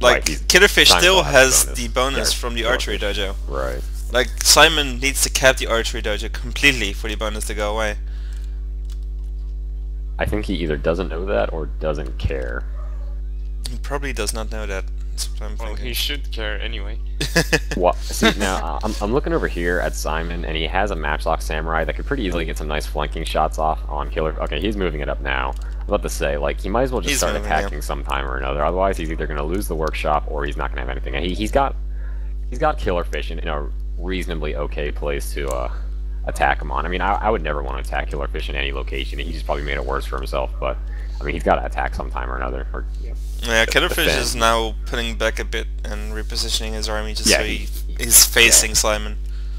like Killerfish still has the bonus Yeah, from the archery dojo. Right. Like Simon needs to cap the archery dojo completely for the bonus to go away. I think he either doesn't know that or doesn't care. He probably does not know that. That's what I'm thinking. He should care anyway. What? See, now I'm looking over here at Simon, and he has a Matchlock Samurai that could pretty easily get some nice flanking shots off on Killer. Okay, he's moving it up now. I'm about to say, like, he might as well just start attacking sometime or another. Otherwise, he's either going to lose the workshop or he's not going to have anything. And he's got Killerfish in a reasonably okay place to attack him on. I mean, I would never want to attack Killerfish in any location. He just probably made it worse for himself. But I mean, he's got to attack sometime or another. Or, yeah, Killerfish is now putting back a bit and repositioning his army just so he's facing Simon.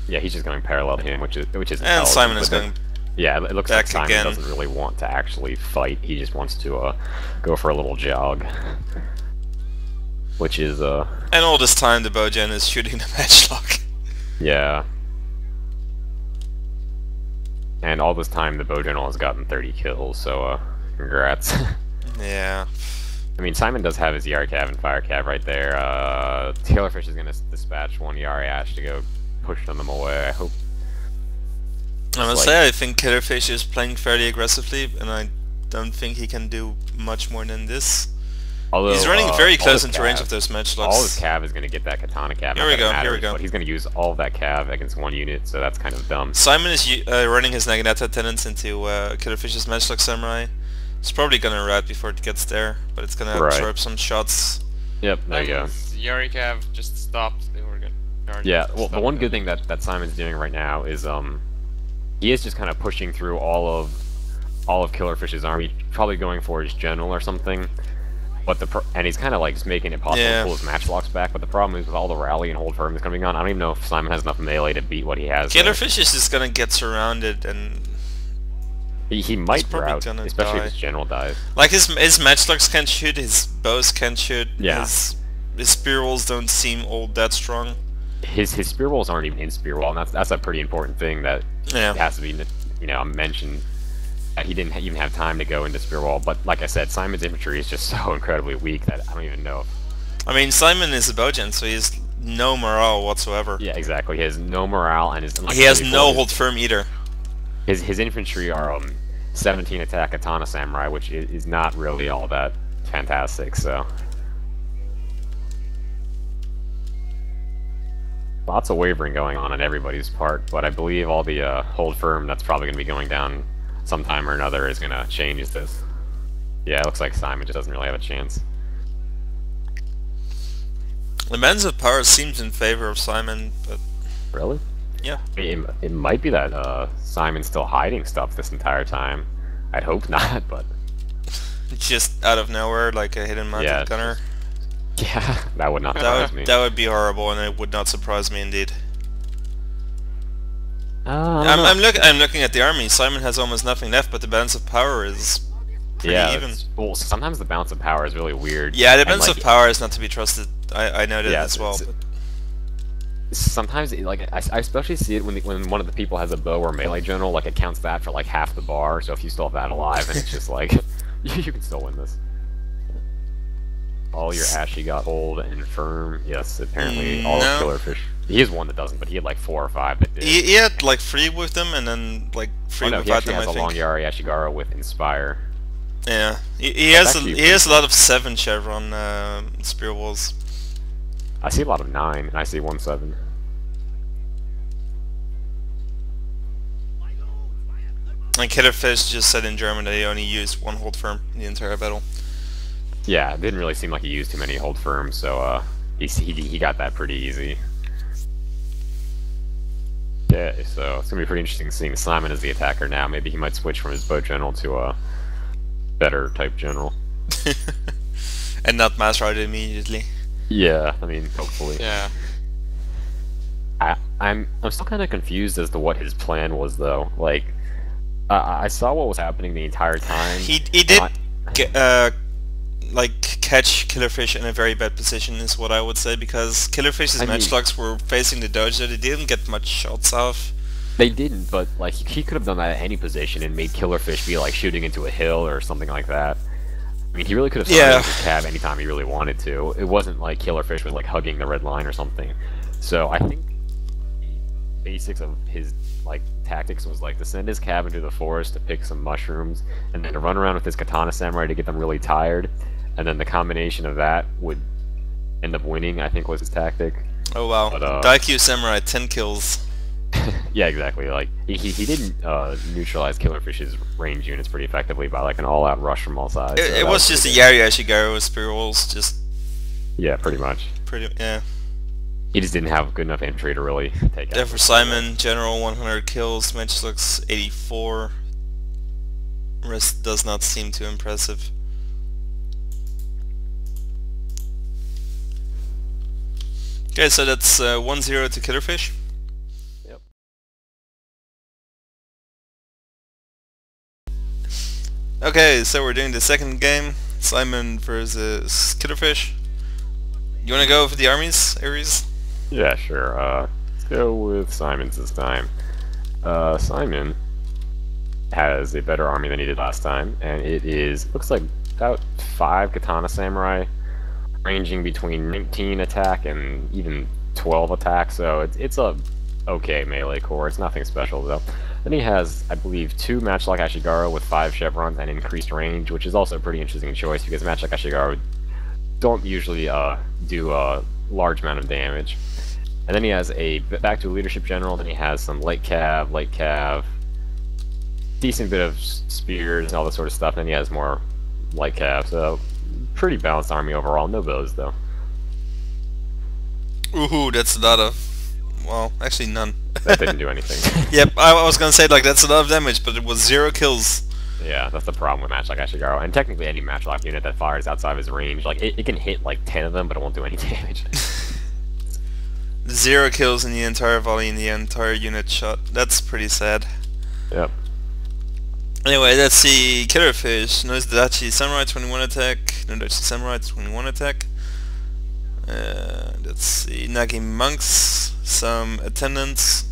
Yeah, he's just going parallel to him, which is. And Simon is going. Yeah, it looks like Simon doesn't really want to actually fight. He just wants to go for a little jog, which is And all this time, the Bojan is shooting the matchlock. Yeah. And all this time, the bow general has gotten 30 kills. So congrats. Yeah. I mean, Simon does have his Yari Cav and Fire Cav right there. Killerfish is going to dispatch one Yari Ash to go push them away. I hope. I must say, I think Killerfish is playing fairly aggressively, and I don't think he can do much more than this. Although, he's running very close into range of those matchlocks. All his Cav is going to get that Katana Cav. Here we go. But he's going to use all of that Cav against one unit, so that's kind of dumb. Simon is running his Naginata tenants into Killerfish's Matchlock Samurai. It's probably going to rat before it gets there, but it's going to absorb some shots. Yep, there you go. Yari Cav just stopped. They were good. Yeah, well, the one good thing that Simon's doing right now is he is just kind of pushing through all of Killerfish's army, probably going for his general or something. But and he's kind of like just making it possible to pull his matchlocks back. But the problem is with all the rally and hold firm that's coming on, I don't even know if Simon has enough melee to beat what he has. Killerfish is just gonna get surrounded, and he might rout, especially if his general dies. Like his matchlocks can't shoot, his bows can't shoot. Yeah. His spear walls don't seem all that strong. His spear walls aren't even in spear wall, and that's a pretty important thing that has to be mentioned. He didn't even have time to go into spear wall, but like I said, Simon's infantry is just so incredibly weak that I don't even know. I mean, Simon is a Bojan, so he has no morale whatsoever. Yeah, exactly. He has no morale, and he has no hold firm either. His infantry are 17 attack Katana Samurai, which is not really all that fantastic. So lots of wavering going on everybody's part, but I believe all the hold firm that's probably going to be going down sometime or another is going to change this. Yeah, it looks like Simon just doesn't really have a chance. The balance of power seems in favor of Simon, but... Really? Yeah. It might be that Simon's still hiding stuff this entire time. I'd hope not, but... Just out of nowhere, like a hidden mounted gunner. Yeah, that would not surprise me. That would be horrible, and it would not surprise me indeed. I'm looking at the army. Simon has almost nothing left, but the balance of power is pretty even. Well, sometimes the balance of power is really weird. Yeah, the balance of power is not to be trusted. I know that as well. Sometimes, I especially see it when one of the people has a bow or melee general. Like, it counts that for like half the bar. So if you still have that alive, and it's just like you can still win this. All your Ashy got hold and firm. Yes, apparently all of Killerfish. He is one that doesn't, but he had like 4 or 5 that did. He had like 3 with them, and then like 3 without them, I think. He has a long Yari Ashigara with Inspire. Yeah, he has a lot of 7 chevron spear walls. I see a lot of 9, and I see 1 7. And Killerfish just said in German that he only used 1 hold firm in the entire battle. Yeah, it didn't really seem like he used too many hold firms, so he got that pretty easy. Yeah, so it's gonna be pretty interesting seeing Simon as the attacker now. Maybe he might switch from his bow general to a better type general. And not mass route immediately. Yeah, I mean, hopefully. Yeah. I'm still kind of confused as to what his plan was, though. Like, I saw what was happening the entire time. He did like catch Killerfish in a very bad position, is what I would say, because Killerfish's matchlocks were facing the dojo. They didn't get much shots off. They didn't, but like he could have done that at any position and made Killerfish be like shooting into a hill or something like that. I I mean, he really could have started with his cav anytime he really wanted to. It wasn't like Killerfish was like hugging the red line or something. So I think the basics of his like tactics was like to send his cav into the forest to pick some mushrooms, and then to run around with his katana samurai to get them really tired, and then the combination of that would end up winning, I think, was his tactic. Oh wow. But, Daikyu Samurai, 10 kills. Yeah, exactly. Like he didn't neutralize Killerfish's range units pretty effectively by like an all-out rush from all sides. It was just a Yari Ashigaru with spear rolls, just... Yeah, pretty much. Yeah. He just didn't have good enough infantry to really take out. Yeah, for Simon, General 100 kills, Match looks 84. Rest does not seem too impressive. Okay, so that's 1-0 to Killerfish. Yep. Okay, so we're doing the second game. Simon versus Killerfish. You wanna go for the armies, Ares? Yeah, sure. Let's go with Simon's this time. Simon has a better army than he did last time, and it looks like about 5 katana samurai, ranging between 19 attack and even 12 attack, so it's a okay melee core. It's nothing special though. Then he has, I believe, 2 Matchlock Ashigaru with 5 chevrons and increased range, which is also a pretty interesting choice because Matchlock Ashigaru don't usually do a large amount of damage. And then he has a back to a leadership general. Then he has some light cav, decent bit of spears and all this sort of stuff. And then he has more light cav, so pretty balanced army overall. No bows though. Ooh, that's a lot of... well, actually none. That didn't do anything. Yep, I was gonna say like that's a lot of damage, but it was 0 kills. Yeah, that's the problem with Matchlock Ashigaru, and technically any Matchlock unit that fires outside of his range, like it can hit like 10 of them, but it won't do any damage. 0 kills in the entire volley in the entire unit shot. That's pretty sad. Yep. Anyway, let's see. Killerfish, Noisedachi Samurai 21 attack, Noisedachi Samurai 21 attack. Let's see. Nagi Monks, some attendants.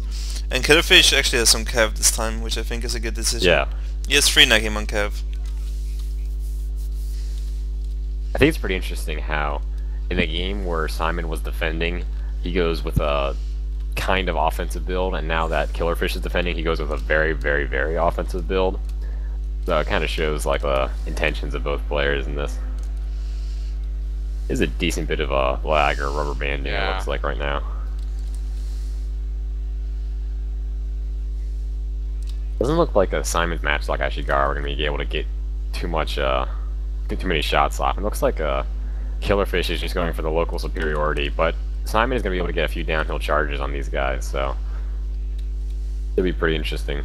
And Killerfish actually has some cav this time, which I think is a good decision. Yeah. He has 3 Nagi Monk cav. I think it's pretty interesting how in a game where Simon was defending, he goes with a kind of offensive build, and now that Killerfish is defending, he goes with a very, very, very offensive build. So it kind of shows like the intentions of both players in this. There's a decent bit of a lag or rubber banding, it looks like right now. Doesn't look like a Simon's match like Ashigaru we're gonna be able to get too much, get too many shots off. It looks like Killerfish is just going for the local superiority, but Simon is gonna be able to get a few downhill charges on these guys, so it'll be pretty interesting.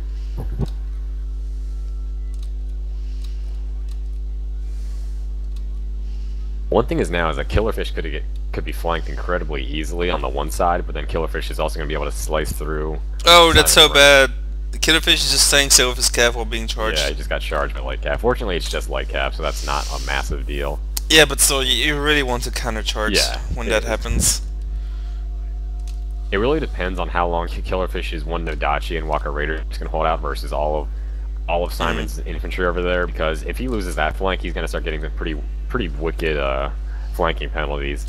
One thing is now is that Killerfish could be flanked incredibly easily on the one side, but then Killerfish is also going to be able to slice through. Oh, that's so bad. The Killerfish is just staying still with his cav while being charged. Yeah, he just got charged by light cav. Fortunately, it's just light cav, so that's not a massive deal. Yeah, but still, you really want to counter charge when that happens. It really depends on how long Killerfish's one Nodachi and Waka Raider can hold out versus all of Simon's infantry over there, because if he loses that flank, he's going to start getting the pretty wicked flanking penalties.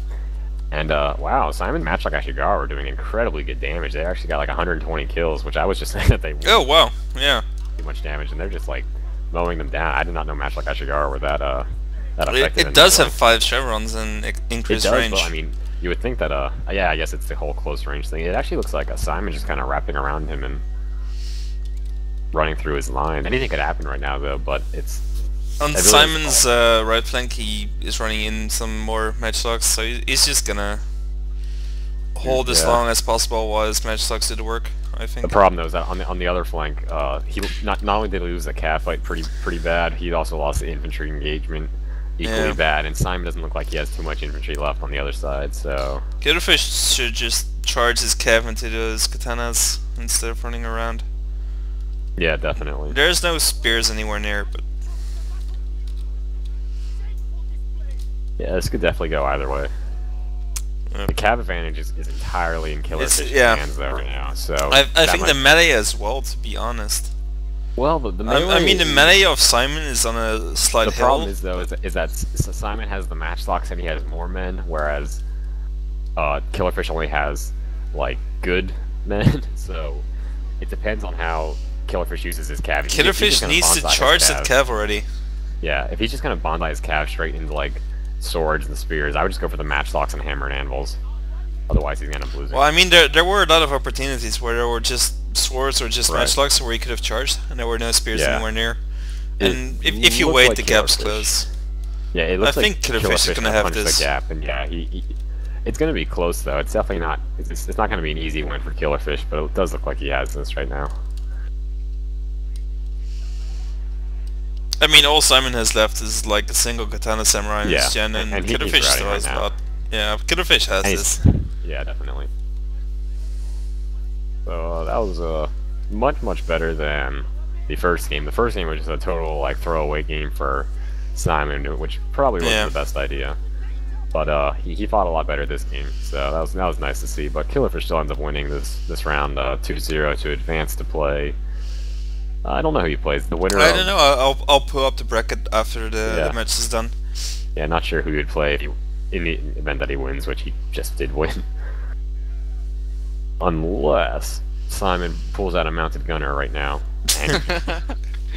And wow, Simon Matchlock Ashigaru are doing incredibly good damage. They actually got like 120 kills, which I was just saying that they oh wow, yeah, too much damage, and they're just like mowing them down. I did not know Matchlock Ashigaru were that effective. It does have 5 chevrons and increased range. But, I mean, you would think that yeah, I guess it's the whole close range thing. It actually looks like Simon just kind of wrapping around him and running through his line. Anything could happen right now though, but it's on Simon's right flank. He is running in some more matchlocks, so he's just gonna hold as long as possible while his matchlocks do the work. I think. The problem though is that on the other flank, he not only did he lose the cav fight pretty bad, he also lost the infantry engagement equally bad, and Simon doesn't look like he has too much infantry left on the other side. So Killerfish should just charge his cav into those katanas instead of running around. Yeah, definitely. There's no spears anywhere near, but yeah, this could definitely go either way. The cav advantage is entirely in Killerfish's hands though right now. So I think the melee as well, to be honest. Well, the I mean, the melee of Simon is on a slight The hill. problem is though is that Simon has the matchlocks and he has more men, whereas Killerfish only has like good men. So it depends on how Killerfish uses his cav. Killerfish needs to charge that cav already. Yeah, if he's just gonna bonsai his cav straight into like swords and spears, I would just go for the matchlocks and hammer and anvils. Otherwise, he's gonna lose. Well, I mean, there were a lot of opportunities where there were just swords or just Right. matchlocks where he could have charged, and there were no spears Yeah. anywhere near. It And if you looked wait, like the gap's Killerfish. close. Yeah, it looks I like think Killerfish is gonna have punch this. the gap, and yeah, it's gonna be close though. It's definitely not. It's not gonna be an easy win for Killerfish, but it does look like he has this right now. I mean, all Simon has left is like a single Katana Samurai in Yeah, this gen, and and he's Killerfish routing still right has a now. lot. Yeah, Killerfish has And this. Yeah, definitely. So that was much better than the first game. The first game was just a total like throwaway game for Simon, which probably wasn't Yeah. the best idea. But he fought a lot better this game, so that was nice to see. But Killerfish still ends up winning this round 2-0 to advance to play. I don't know who he plays. The winner. I don't know. I'll pull up the bracket after the match is done. Yeah, not sure who he'd play if in the event that he wins, which he just did win. Unless Simon pulls out a mounted gunner right now and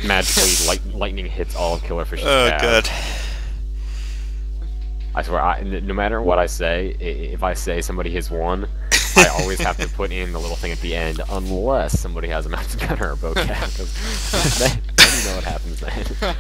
magically lightning hits all of Killerfish's calves. God. I swear, no matter what I say, if I say somebody has won, I always have to put in the little thing at the end, unless somebody has a mounted gunner or bow cav, because then you know what happens then.